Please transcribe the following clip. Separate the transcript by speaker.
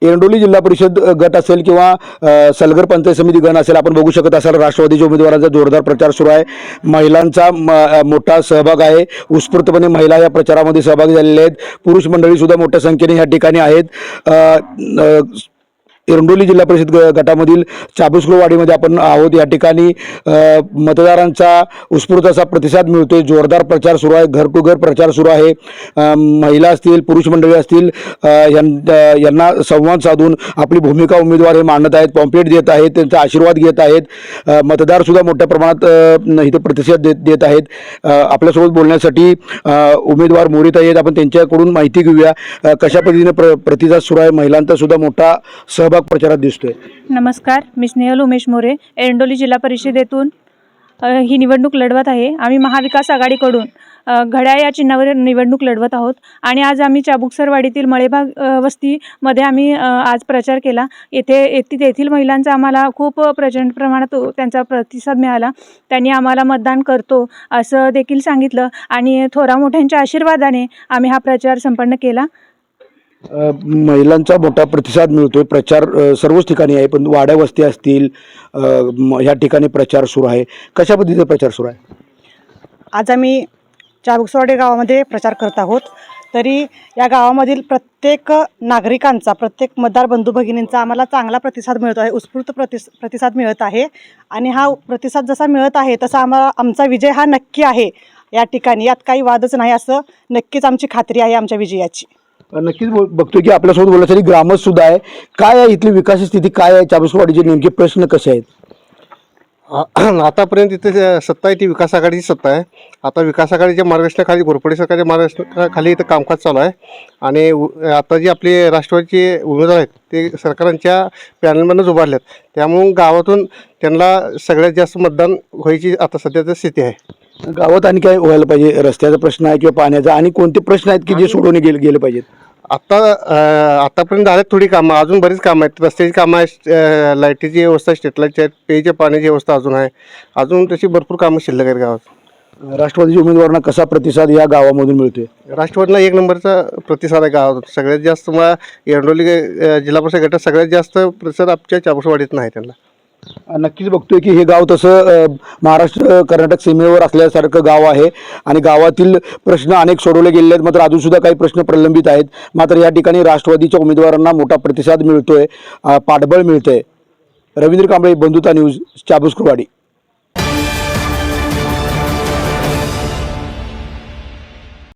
Speaker 1: एरंडोली जिल्हा परिषद गट असेल किंवा सलगर पंचायत समिती गण असेल, आपण बघू शकत असाल राष्ट्रवादीच्या उमेदवारांचा जोरदार प्रचार सुरू आहे। महिलांचा मोठा सहभाग आहे। उत्स्फूर्तपणे महिला या प्रचारामध्ये सहभागी झालेल्या आहेत। पुरुष मंडळी सुद्धा मोठ्या संख्येने या ठिकाणी आहेत। एरंडोली जिल्हा परिषद गटामधील चाबुस्कुळवाडीमध्ये आपण आहोत। या ठिकाणी मतदारांचा उत्स्फूर्त असा प्रतिसाद मिळतोय। जोरदार प्रचार सुरू आहे, घर टू घर प्रचार सुरू आहे। महिला असतील, पुरुष मंडळी असतील, यांना संवाद साधून आपली भूमिका उमेदवार हे मांडत आहेत, पॉम्पलेट देत आहेत, त्यांचा आशीर्वाद घेत आहेत। मतदार सुद्धा मोठ्या प्रमाणात इथे प्रतिसाद देत आहेत। आपल्यासोबत बोलण्यासाठी उमेदवार मोरित आहेत, आपण त्यांच्याकडून माहिती घेऊया कशा पद्धतीने प्रतिसाद सुरू आहे। महिलांचा सुद्धा मोठा सहभाग प्रचारात दिसतोय।
Speaker 2: नमस्कार, मी स्नेहल उमेश मोरे एरंडोली जिल्हा परिषदेतून ही निवडणूक लढवत आहे। आम्ही महाविकास आघाडीकडून घड्याळ या चिन्हावर निवडणूक लढवत आहोत आणि आज आम्ही चाबुकसरवाडीतील मळेभाग वस्तीमध्ये आम्ही आज प्रचार केला। येथील महिलांचा आम्हाला खूप प्रचंड प्रमाणात त्यांचा प्रतिसाद मिळाला। त्यांनी आम्हाला मतदान करतो असं देखील सांगितलं आणि थोरा मोठ्यांच्या आशीर्वादाने आम्ही हा प्रचार संपन्न केला।
Speaker 1: महिलांचा मोठा प्रतिसाद मिळतोय। प्रचार सर्वच ठिकाणी आहे, पण वाड्या वस्ती असतील ह्या ठिकाणी प्रचार सुरू आहे। कशा पद्धतीचा प्रचार सुरू आहे?
Speaker 3: आज आम्ही चाबुकसरवाडी गावामध्ये प्रचार करत आहोत। तरी या गावामधील प्रत्येक नागरिकांचा, प्रत्येक मतदार बंधू भगिनींचा आम्हाला चांगला प्रतिसाद मिळतो आहे, उत्स्फूर्त प्रतिसाद मिळत आहे आणि हा प्रतिसाद जसा मिळत आहे तसा आमचा विजय हा नक्की आहे या ठिकाणी। यात काही वादच नाही, असं नक्कीच आमची खात्री आहे आमच्या विजयाची।
Speaker 1: नक्कीच बघतोय की आपल्यासोबत बोलण्यासाठी ग्रामस्थ सुद्धा आहे। काय आहे इथली विकास स्थिती, काय आहे चाबुकसरवाडीचे नेमके प्रश्न कसे आहेत?
Speaker 4: आतापर्यंत इथे सत्ता आहे ती विकास आघाडीची सत्ता आहे। आता विकास आघाडीच्या मार्गदर्शनाखाली, घोरपडे सरकारच्या मार्गदर्शनाखाली इथं कामकाज चालू आहे आणि आता जी आपले राष्ट्रवादीचे उमेदवार आहेत ते सरकारांच्या पॅनलमधूनच उभारलेत, त्यामुळे गावातून त्यांना सगळ्यात जास्त मतदान व्हायची आता सध्याची स्थिती आहे।
Speaker 1: गावात आणि काय व्हायला पाहिजे? रस्त्याचा प्रश्न आहे किंवा पाण्याचा, आणि कोणते प्रश्न आहेत की जे सोडवणे गेले पाहिजेत?
Speaker 4: आतापर्यंत झाल्यात थोडी कामं, अजून बरीच कामं आहेत। रस्त्याची कामं आहे, लाईटीची व्यवस्था, स्ट्रीट लाईटची आहेत, पेयच्या पाण्याची व्यवस्था अजून आहे, अजून तशी भरपूर कामं शिल्लक आहेत गावात।
Speaker 1: राष्ट्रवादीच्या उमेदवारांना कसा प्रतिसाद या गावामधून मिळतोय?
Speaker 4: राष्ट्रवादीला एक नंबरचा प्रतिसाद आहे गावात। सगळ्यात जास्त मला एरंडोली जिल्हा परिषद गटात सगळ्यात जास्त प्रतिसाद आमच्या चाबुकसरवाडीत नाही त्यांना।
Speaker 1: नक्कीच बघतोय की हे गाव तसं महाराष्ट्र कर्नाटक सीमेवर असल्यासारखं गाव आहे आणि गावातील प्रश्न अनेक सोडवले गेलेले आहेत, मात्र अजून सुद्धा काही प्रश्न प्रलंबित आहेत। मात्र या ठिकाणी राष्ट्रवादीच्या उमेदवारांना मोठा प्रतिसाद मिळतोय, पाठबळ मिळतंय। रवींद्र कांबळे, बंधुता न्यूज, चाबुकसरवाडी।